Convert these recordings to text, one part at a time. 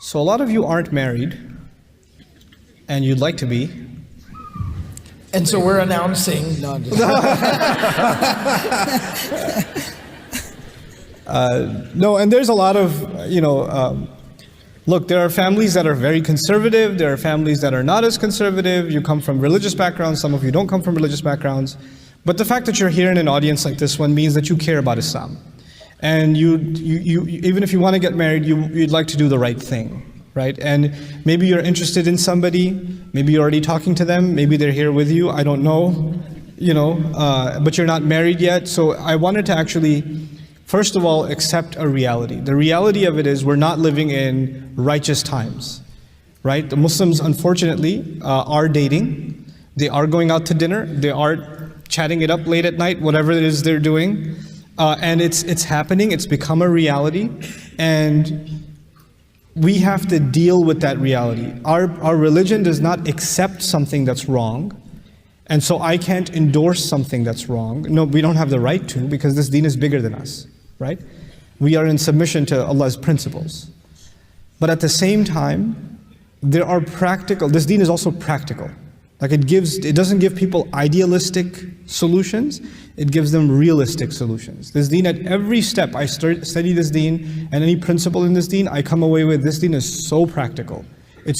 So a lot of you aren't married, and you'd like to be. And so we're announcing. No, No, and there's a lot of, look, there are families that are very conservative, there are families that are not as conservative, you come from religious backgrounds, some of you don't come from religious backgrounds, but the fact that you're here in an audience like this one means that you care about Islam. And you even if you want to get married, you'd like to do the right thing, right? And maybe you're interested in somebody, maybe you're already talking to them, maybe they're here with you, I don't know, but you're not married yet. So I wanted to actually, first of all, accept a reality. The reality of it is we're not living in righteous times, right? The Muslims, unfortunately, are dating. They are going out to dinner. They are chatting it up late at night, whatever it is they're doing. And it's happening. It's become a reality. And we have to deal with that reality. Our religion does not accept something that's wrong. And so I can't endorse something that's wrong. No, we don't have the right to, because this deen is bigger than us. Right? We are in submission to Allah's principles. But at the same time, there are this deen is also practical. Like it doesn't give people idealistic solutions, it gives them realistic solutions. This deen, at every step I study this deen, and any principle in this deen, I come away with this deen is so practical. It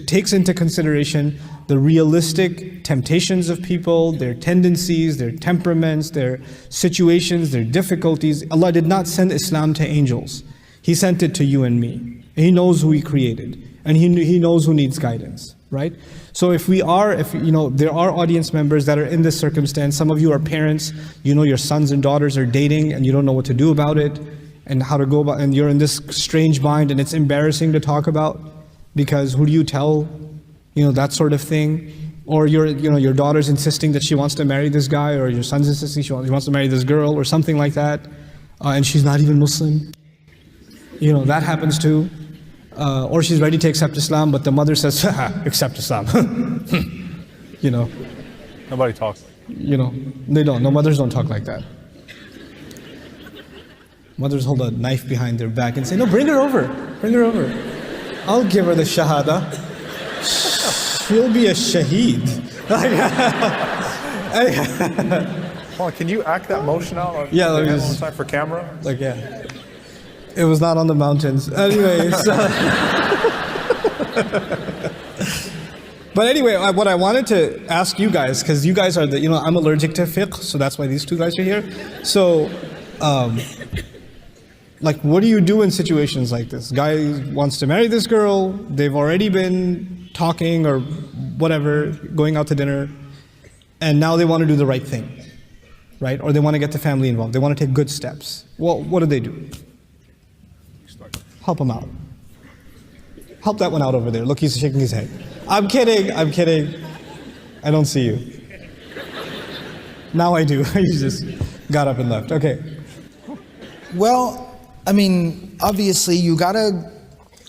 takes into consideration the realistic temptations of people, their tendencies, their temperaments, their situations, their difficulties. Allah did not send Islam to angels. He sent it to you and me. He knows who He created, and He knows who needs guidance, right? So if there are audience members that are in this circumstance, some of you are parents, your sons and daughters are dating and you don't know what to do about it, and how to go about, and you're in this strange bind and it's embarrassing to talk about, because who do you tell, that sort of thing. Or your daughter's insisting that she wants to marry this guy, or your son's insisting he wants to marry this girl, or something like that, and she's not even Muslim. That happens too. Or she's ready to accept Islam, but the mother says, accept Islam. Nobody talks like that. They don't. No, mothers don't talk like that. Mothers hold a knife behind their back and say, no, bring her over. Bring her over. I'll give her the shahada. She'll be a shaheed. Hold on, can you act that motion out? Yeah, let me one just, time for camera. yeah. It was not on the mountains. Anyway, but anyway, what I wanted to ask you guys, because you guys are I'm allergic to fiqh, so that's why these two guys are here. So, what do you do in situations like this? Guy wants to marry this girl, they've already been talking or whatever, going out to dinner, and now they want to do the right thing, right? Or they want to get the family involved, they want to take good steps. Well, what do they do? Help them out. Help that one out over there. Look, he's shaking his head. I'm kidding. I don't see you. Now I do. You just got up and left. Okay. Well, obviously you gotta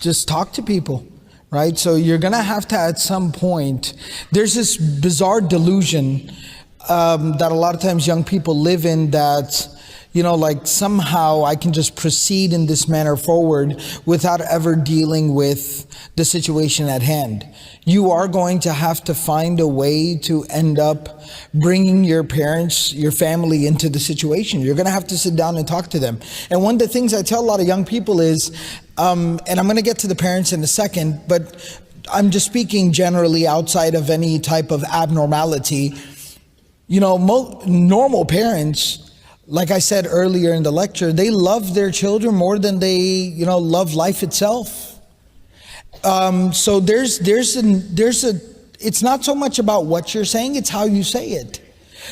just talk to people, right? So you're gonna have to, at some point, there's this bizarre delusion that a lot of times young people live in, that somehow I can just proceed in this manner forward without ever dealing with the situation at hand. You are going to have to find a way to end up bringing your parents, your family into the situation. You're going to have to sit down and talk to them. And one of the things I tell a lot of young people is, and I'm going to get to the parents in a second, but I'm just speaking generally outside of any type of abnormality. Normal parents, like I said earlier in the lecture, they love their children more than they, love life itself. So it's not so much about what you're saying, it's how you say it.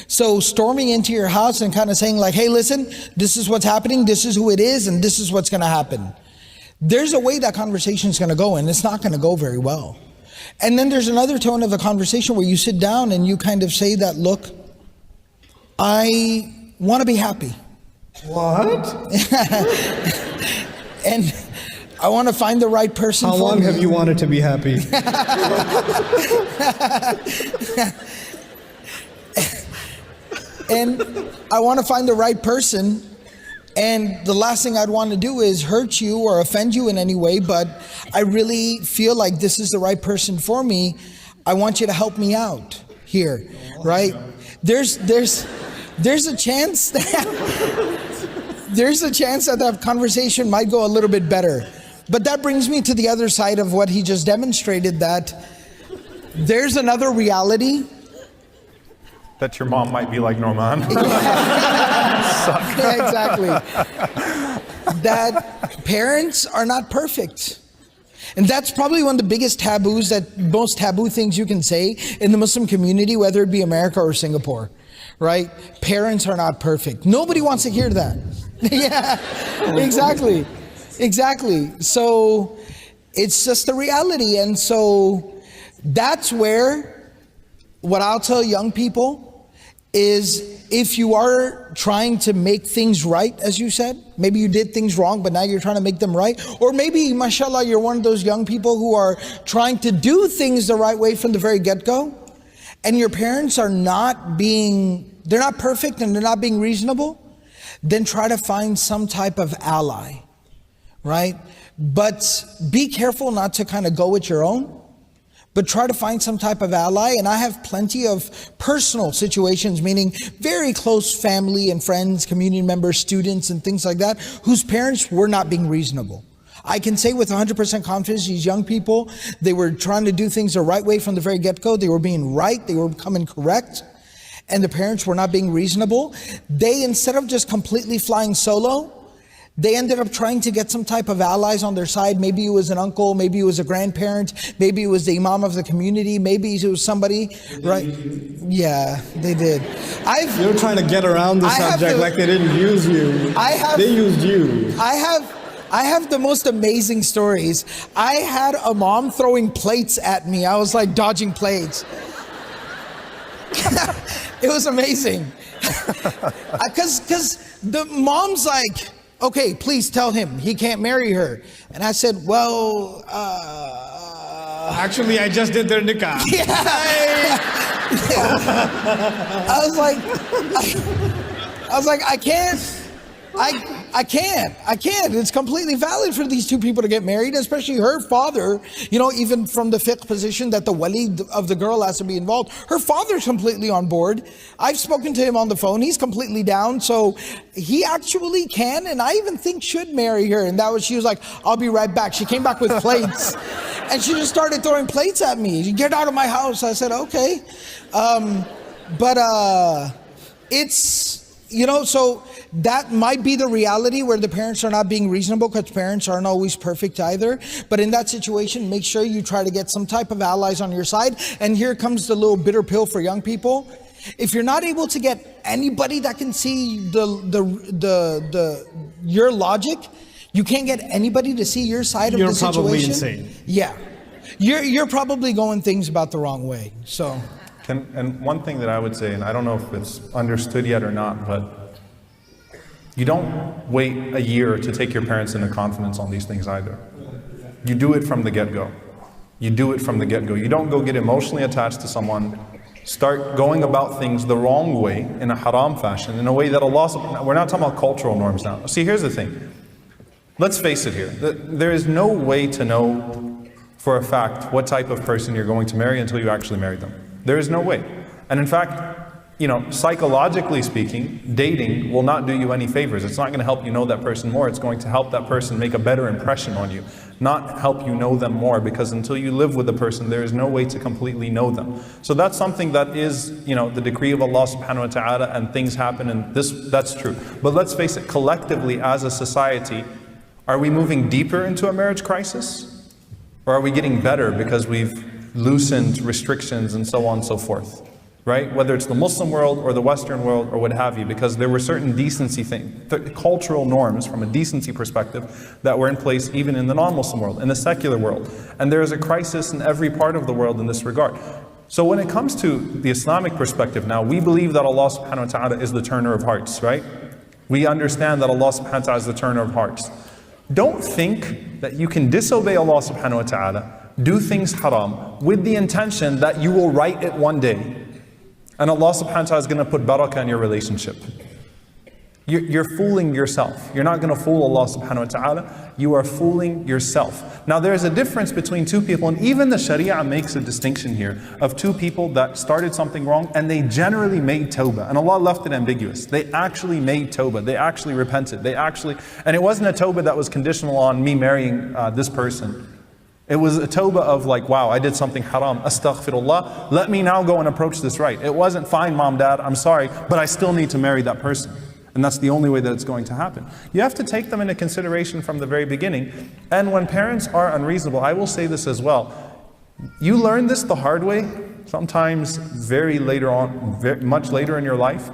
So storming into your house and kind of saying like, hey, listen, this is what's happening, this is who it is, and this is what's going to happen. There's a way that conversation is going to go, and it's not going to go very well. And then there's another tone of the conversation where you sit down and you kind of say that, look, I want to be happy. What? And I want to find the right person for me. How long have you wanted to be happy? And I want to find the right person And the last thing I'd want to do is hurt you or offend you in any way, but I really feel like this is the right person for me. I want you to help me out here, right? There's a chance that that conversation might go a little bit better. But that brings me to the other side of what he just demonstrated, that there's another reality. That your mom might be like Nouman. Yeah, exactly. That parents are not perfect. And that's probably one of the biggest taboos, that most taboo things you can say in the Muslim community, whether it be America or Singapore, right? Parents are not perfect. Nobody wants to hear that. Yeah, exactly. Exactly. So it's just the reality. And so that's where what I'll tell young people is, if you are trying to make things right, as you said, maybe you did things wrong, but now you're trying to make them right. Or maybe, mashallah, you're one of those young people who are trying to do things the right way from the very get-go, and your parents are they're not perfect and they're not being reasonable, then try to find some type of ally, right? But be careful not to kind of go with your own, but try to find some type of ally. And I have plenty of personal situations, meaning very close family and friends, community members, students, and things like that, whose parents were not being reasonable. I can say with 100% confidence, these young people, they were trying to do things the right way from the very get-go. They were being right, they were becoming correct, and the parents were not being reasonable. They, instead of just completely flying solo, they ended up trying to get some type of allies on their side. Maybe it was an uncle, maybe it was a grandparent, maybe it was the imam of the community, maybe it was somebody, right? Yeah, they did. You're trying to get around the subject like they didn't use you. They used you. I have the most amazing stories. I had a mom throwing plates at me. I was like dodging plates. It was amazing. Because the mom's like, okay, please tell him he can't marry her. And I said, well, actually, I just did their nikah. Yeah. I was like, I can't. It's completely valid for these two people to get married, especially her father, even from the fiqh position that the wali of the girl has to be involved. Her father's completely on board. I've spoken to him on the phone. He's completely down. So he actually can, and I even think should marry her. And she was like, I'll be right back. She came back with plates and she just started throwing plates at me. Get out of my house. I said, okay. It's, so that might be the reality where the parents are not being reasonable, because parents aren't always perfect either. But in that situation, make sure you try to get some type of allies on your side. And here comes the little bitter pill for young people. If you're not able to get anybody that can see your logic, you can't get anybody to see your side of the situation. You're probably insane. Yeah. You're probably going things about the wrong way. So. And one thing that I would say, and I don't know if it's understood yet or not, but you don't wait a year to take your parents into confidence on these things either. You do it from the get-go. You do it from the get-go. You don't go get emotionally attached to someone, start going about things the wrong way, in a haram fashion, in a way that Allah, we're not talking about cultural norms now. See, here's the thing. Let's face it here. There is no way to know for a fact what type of person you're going to marry until you actually marry them. There is no way. And in fact, psychologically speaking, dating will not do you any favors. It's not going to help you know that person more. It's going to help that person make a better impression on you, not help you know them more, because until you live with the person, there is no way to completely know them. So that's something that is, the decree of Allah subhanahu wa ta'ala, and things happen, and that's true. But let's face it, collectively as a society, are we moving deeper into a marriage crisis? Or are we getting better because we've loosened restrictions and so on and so forth, right? Whether it's the Muslim world or the Western world or what have you, because there were certain decency cultural norms from a decency perspective that were in place even in the non-Muslim world, in the secular world. And there is a crisis in every part of the world in this regard. So when it comes to the Islamic perspective now, we believe that Allah subhanahu wa ta'ala is the turner of hearts, right? We understand that Allah subhanahu wa ta'ala is the turner of hearts. Don't think that you can disobey Allah subhanahu wa ta'ala, do things haram, with the intention that you will right it one day. And Allah subhanahu wa ta'ala is going to put barakah in your relationship. You're fooling yourself. You're not going to fool Allah subhanahu wa ta'ala. You are fooling yourself. Now there's a difference between two people, and even the Sharia makes a distinction here of two people that started something wrong and they generally made tawbah. And Allah left it ambiguous. They actually made tawbah. They actually repented. And it wasn't a tawbah that was conditional on me marrying this person. It was a tawbah of like, wow, I did something haram, astaghfirullah, let me now go and approach this right. It wasn't, fine mom, dad, I'm sorry, but I still need to marry that person. And that's the only way that it's going to happen. You have to take them into consideration from the very beginning. And when parents are unreasonable, I will say this as well, you learn this the hard way, sometimes very later on, much later in your life,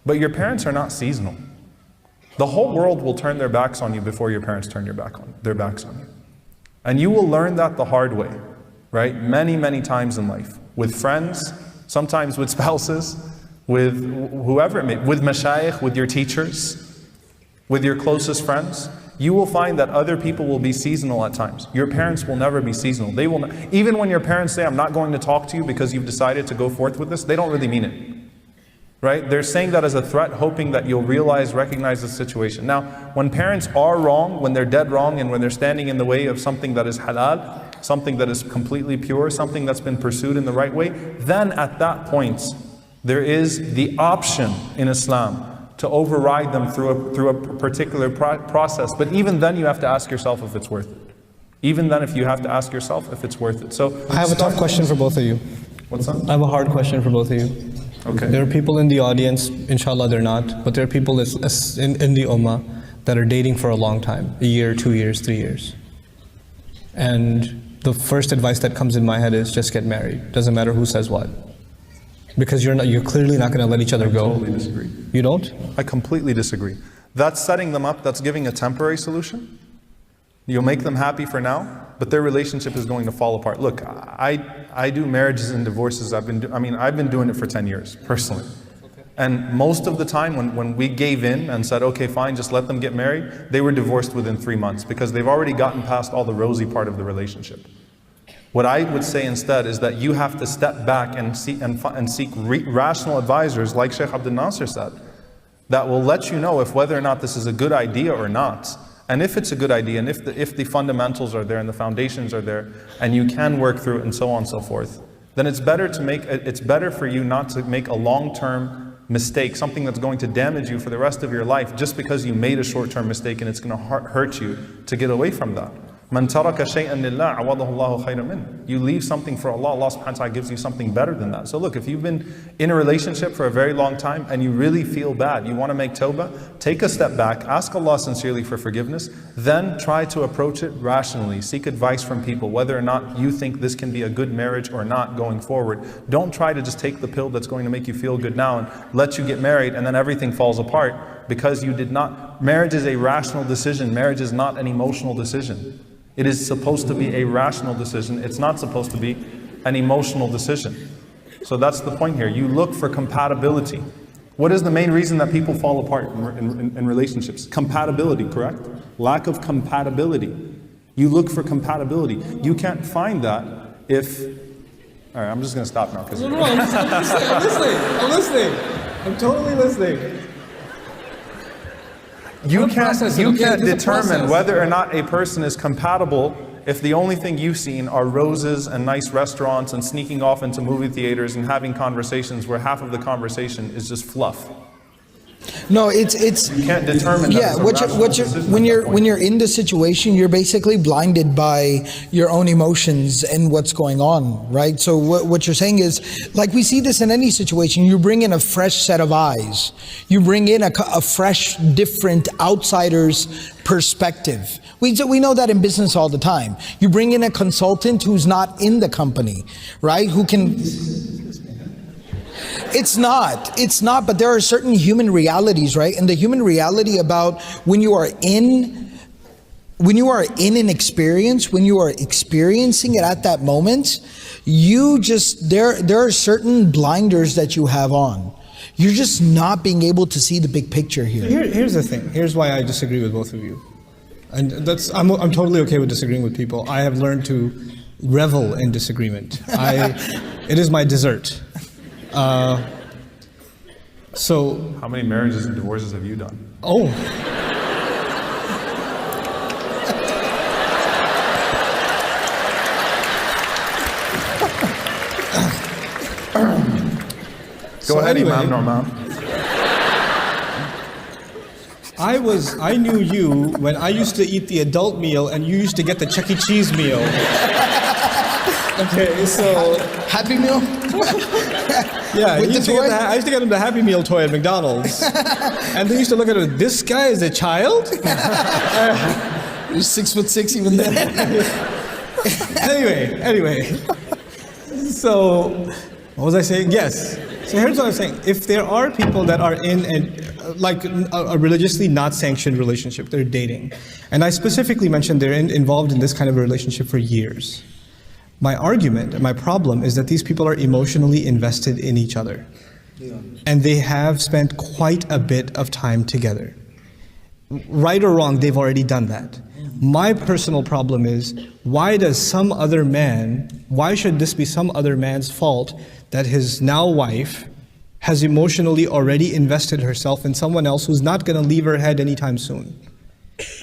but your parents are not seasonal. The whole world will turn their backs on you before your parents turn their backs on you. And you will learn that the hard way, right? Many, many times in life. With friends, sometimes with spouses, with whoever it may be, with mashayikh, with your teachers, with your closest friends. You will find that other people will be seasonal at times. Your parents will never be seasonal. They will not, even when your parents say, I'm not going to talk to you because you've decided to go forth with this, they don't really mean it. Right? They're saying that as a threat, hoping that you'll recognize the situation. Now, when parents are wrong, when they're dead wrong, and when they're standing in the way of something that is halal, something that is completely pure, something that's been pursued in the right way, then at that point, there is the option in Islam to override them through a particular process. But even then, you have to ask yourself if it's worth it. Even then, if you have to ask yourself if it's worth it. So I have a tough question for both of you. What's that? I have a hard question for both of you. Okay. There are people in the audience, inshallah they're not, but there are people in the ummah that are dating for a long time, a year, 2 years, 3 years. And the first advice that comes in my head is just get married. Doesn't matter who says what. Because you're clearly not going to let each other go. I totally disagree. You don't? I completely disagree. That's setting them up, that's giving a temporary solution. You'll make them happy for now, but their relationship is going to fall apart. Look, I do marriages and divorces. I've been doing it for 10 years, personally. And most of the time when we gave in and said, okay, fine, just let them get married, they were divorced within 3 months because they've already gotten past all the rosy part of the relationship. What I would say instead is that you have to step back and seek rational advisors, like Sheikh Abdul Nasser said, that will let you know if whether or not this is a good idea or not. And if it's a good idea, and if the fundamentals are there and the foundations are there, and you can work through it and so on and so forth, then it's better for you not to make a long-term mistake, something that's going to damage you for the rest of your life, just because you made a short-term mistake and it's going to hurt you to get away from that. Man taraka shay'an lillah awadahu Allahu khayran min. You leave something for Allah, Allah subhanahu wa ta'ala gives you something better than that. So look, if you've been in a relationship for a very long time and you really feel bad, you want to make tawbah, take a step back, ask Allah sincerely for forgiveness, then try to approach it rationally. Seek advice from people, whether or not you think this can be a good marriage or not going forward. Don't try to just take the pill that's going to make you feel good now and let you get married and then everything falls apart because you did not. Marriage is a rational decision. Marriage is not an emotional decision. It is supposed to be a rational decision. It's not supposed to be an emotional decision. So that's the point here. You look for compatibility. What is the main reason that people fall apart in relationships? Compatibility, correct? Lack of compatibility. You look for compatibility. You can't find that if... All right, I'm just going to stop now. No, I'm listening. I'm totally listening. You can't determine whether or not a person is compatible if the only thing you've seen are roses and nice restaurants and sneaking off into movie theaters and having conversations where half of the conversation is just fluff. No, it's you can't determine. Yeah, when you're in the situation, you're basically blinded by your own emotions and what's going on, right? So what you're saying is, like we see this in any situation, you bring in a fresh set of eyes, you bring in a fresh, different outsider's perspective. We know that in business all the time. You bring in a consultant who's not in the company, right? Who can. It's not, but there are certain human realities, right? And the human reality about when you are in an experience, when you are experiencing it at that moment, there are certain blinders that you have on. You're just not being able to see the big picture here. Here's the thing. Here's why I disagree with both of you. And I'm totally okay with disagreeing with people. I have learned to revel in disagreement. It is my dessert. So how many marriages and divorces have you done? Oh. Go ahead, anyway, Imam Nouman. I knew you when I used to eat the adult meal and you used to get the Chuck E. Cheese meal. Okay, so Happy Meal? yeah, With the toy? I used to get him the Happy Meal toy at McDonald's, and they used to look at him. This guy is a child. You're 6'6" even then. Anyway. So, what was I saying? Yes. So here's what I'm saying. If there are people that are in a religiously not sanctioned relationship, they're dating, and I specifically mentioned they're involved in this kind of a relationship for years. My argument and my problem is that these people are emotionally invested in each other. Yeah. And they have spent quite a bit of time together. Right or wrong, they've already done that. My personal problem is, why should this be some other man's fault that his now wife has emotionally already invested herself in someone else who's not going to leave her head anytime soon?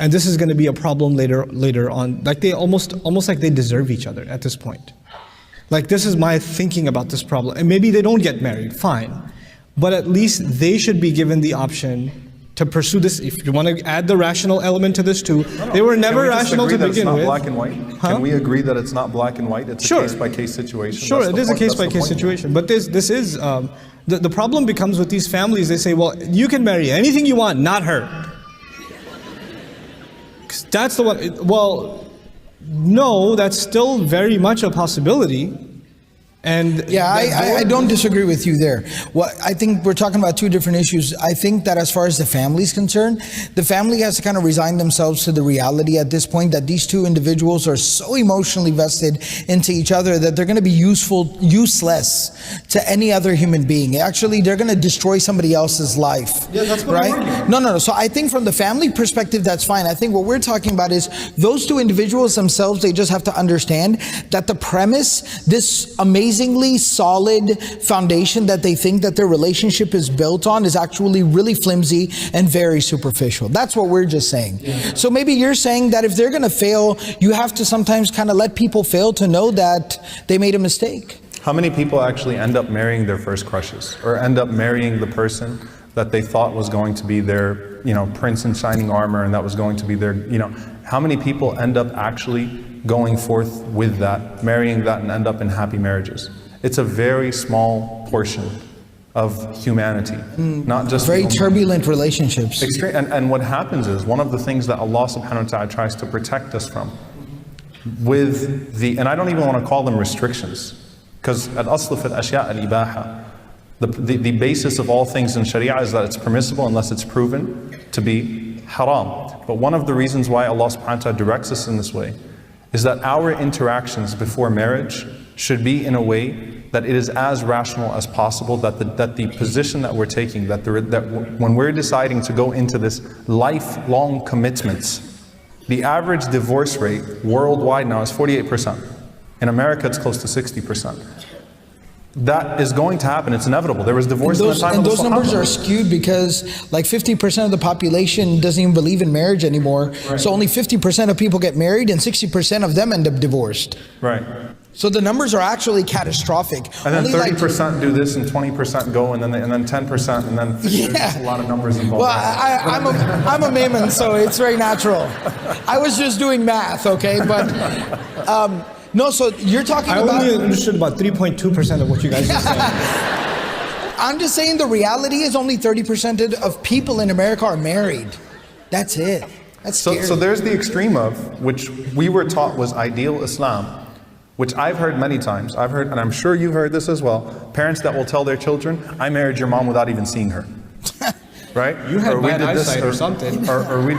And this is going to be a problem later on. Like they almost like they deserve each other at this point. Like this is my thinking about this problem. And maybe they don't get married, fine. But at least they should be given the option to pursue this. If you want to add the rational element to this too, they were never rational to begin with. Can we just agree that it's not black and white? Huh? Can we agree that it's not black and white? It's Sure. a case-by-case situation. Sure, it is a case-by-case situation. But this is, the problem becomes with these families, they say, well, you can marry anything you want, not her. That's the one. Well, no, that's still very much a possibility. And yeah, I don't disagree with you there. Well, I think we're talking about two different issues. I think that as far as the family is concerned, the family has to kind of resign themselves to the reality at this point that these two individuals are so emotionally vested into each other that they're going to be useless to any other human being. Actually, they're going to destroy somebody else's life. Yeah, that's what right? I'm arguing. No. So I think from the family perspective, that's fine. I think what we're talking about is those two individuals themselves, they just have to understand that the premise, this amazingly solid foundation that they think that their relationship is built on is actually really flimsy and very superficial. That's what we're just saying. Yeah. So maybe you're saying that if they're going to fail, you have to sometimes kind of let people fail to know that they made a mistake. How many people actually end up marrying their first crushes or end up marrying the person that they thought was going to be their, prince in shining armor and that was going to be their, how many people end up actually going forth with that, marrying that, and end up in happy marriages? It's a very small portion of humanity, not just very turbulent relationships. And what happens is, one of the things that Allah subhanahu wa ta'ala tries to protect us from with and I don't even want to call them restrictions, because al-asl fi al-ashya' al-ibaha, the basis of all things in Sharia is that it's permissible unless it's proven to be haram. But one of the reasons why Allah subhanahu wa ta'ala directs us in this way is that our interactions before marriage should be in a way that it is as rational as possible, that the position that we're taking, that when we're deciding to go into this lifelong commitments, the average divorce rate worldwide now is 48%. In America, it's close to 60%. That is going to happen. It's inevitable. There was divorce in the time of the Sahaba. And those numbers are skewed because like 50% of the population doesn't even believe in marriage anymore. Right. So only 50% of people get married and 60% of them end up divorced. Right. So the numbers are actually catastrophic. And then 30% do this and 20% go and then 10% and then there's a lot of numbers involved. Well, I'm a Mayman, so it's very natural. I was just doing math, okay? But no, so you're talking about... I only understood about 3.2% of what you guys just said. I'm just saying the reality is only 30% of people in America are married. That's it. That's scary. So there's the extreme of, which we were taught was ideal Islam, which I've heard many times. I've heard, and I'm sure you've heard this as well, parents that will tell their children, I married your mom without even seeing her. Right? You had bad eyesight or something. Or we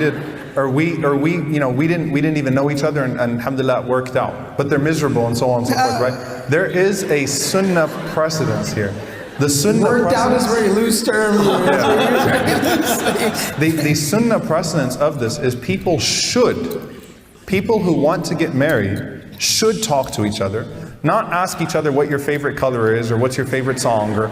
didn't even know each other and alhamdulillah it worked out. But they're miserable and so on and so forth, right? There is a sunnah precedence here. The sunnah worked out is a very loose term. The sunnah precedence of this is people who want to get married should talk to each other, not ask each other what your favorite color is or what's your favorite song or,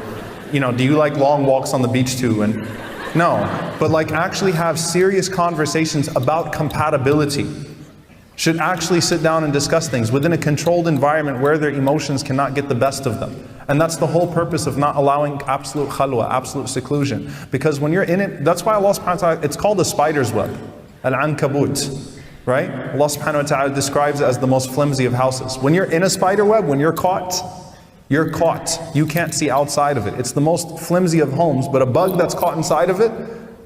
do you like long walks on the beach too? And No, but like actually have serious conversations about compatibility. Should actually sit down and discuss things within a controlled environment where their emotions cannot get the best of them. And that's the whole purpose of not allowing absolute khalwa, absolute seclusion. Because when you're in it, that's why Allah subhanahu wa ta'ala, it's called the spider's web, al-ankabut, right? Allah subhanahu wa ta'ala describes it as the most flimsy of houses. When you're in a spider web, when you're caught. You can't see outside of it. It's the most flimsy of homes, but a bug that's caught inside of it,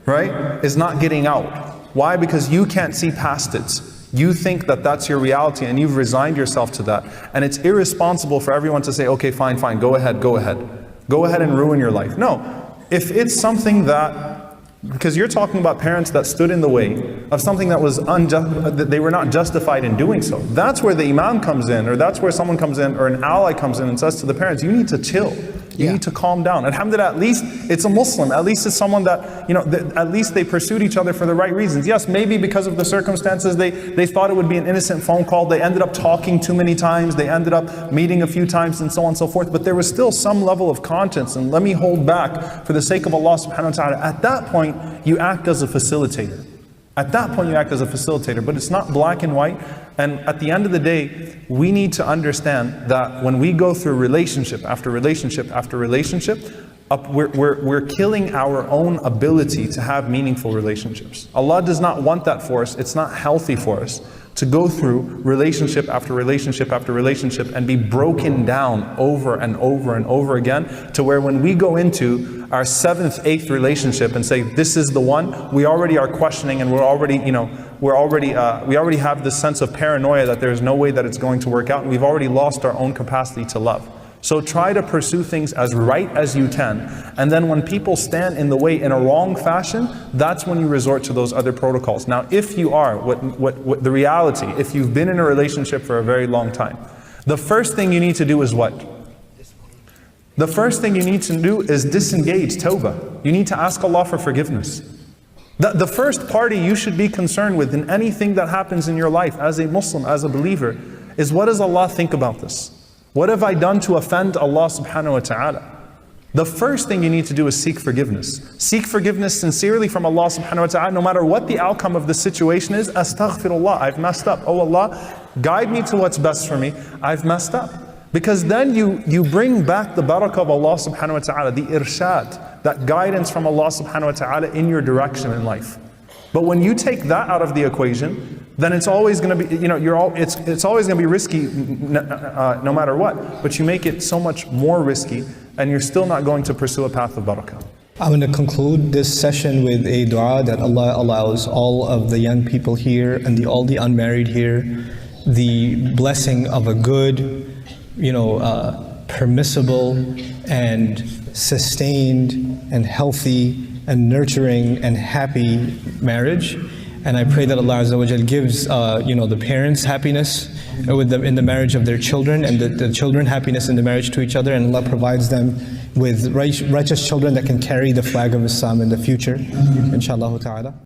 right, is not getting out. Why? Because you can't see past it. You think that that's your reality and you've resigned yourself to that. And it's irresponsible for everyone to say, okay, fine, go ahead. Go ahead and ruin your life. No, if it's something that, because you're talking about parents that stood in the way of something that was that they were not justified in doing so. That's where the imam comes in, or that's where someone comes in, or an ally comes in and says to the parents, you need to chill. You need to calm down. Alhamdulillah, at least it's a Muslim. At least it's someone that, at least they pursued each other for the right reasons. Yes, maybe because of the circumstances, they thought it would be an innocent phone call. They ended up talking too many times. They ended up meeting a few times and so on and so forth. But there was still some level of conscience. And let me hold back for the sake of Allah subhanahu wa ta'ala. At that point, you act as a facilitator. At that point, you act as a facilitator. But it's not black and white. And at the end of the day, we need to understand that when we go through relationship after relationship after relationship, we're killing our own ability to have meaningful relationships. Allah does not want that for us. It's not healthy for us to go through relationship after relationship after relationship and be broken down over and over and over again, to where when we go into our 7th, 8th relationship and say, this is the one, we already are questioning, and we already have this sense of paranoia that there's no way that it's going to work out, and we've already lost our own capacity to love. So try to pursue things as right as you can, and then when people stand in the way in a wrong fashion, that's when you resort to those other protocols. Now, if you are, what the reality, if you've been in a relationship for a very long time, the first thing you need to do is what? The first thing you need to do is disengage, tawbah. You need to ask Allah for forgiveness. The first party you should be concerned with in anything that happens in your life as a Muslim, as a believer, is what does Allah think about this? What have I done to offend Allah subhanahu wa ta'ala? The first thing you need to do is seek forgiveness. Seek forgiveness sincerely from Allah subhanahu wa ta'ala, no matter what the outcome of the situation is. Astaghfirullah, I've messed up. Oh Allah, guide me to what's best for me. I've messed up. Because then you bring back the barakah of Allah subhanahu wa ta'ala, the irshad, that guidance from Allah subhanahu wa ta'ala in your direction in life. But when you take that out of the equation, then it's always going to be, it's always going to be risky no matter what. But you make it so much more risky, and you're still not going to pursue a path of barakah. I'm going to conclude this session with a dua that Allah allows all of the young people here and all the unmarried here the blessing of a good, permissible and sustained and healthy and nurturing and happy marriage. And I pray that Allah Azza wa Jal gives the parents happiness in the marriage of their children, and the children happiness in the marriage to each other, and Allah provides them with righteous children that can carry the flag of Islam in the future, inshallah ta'ala.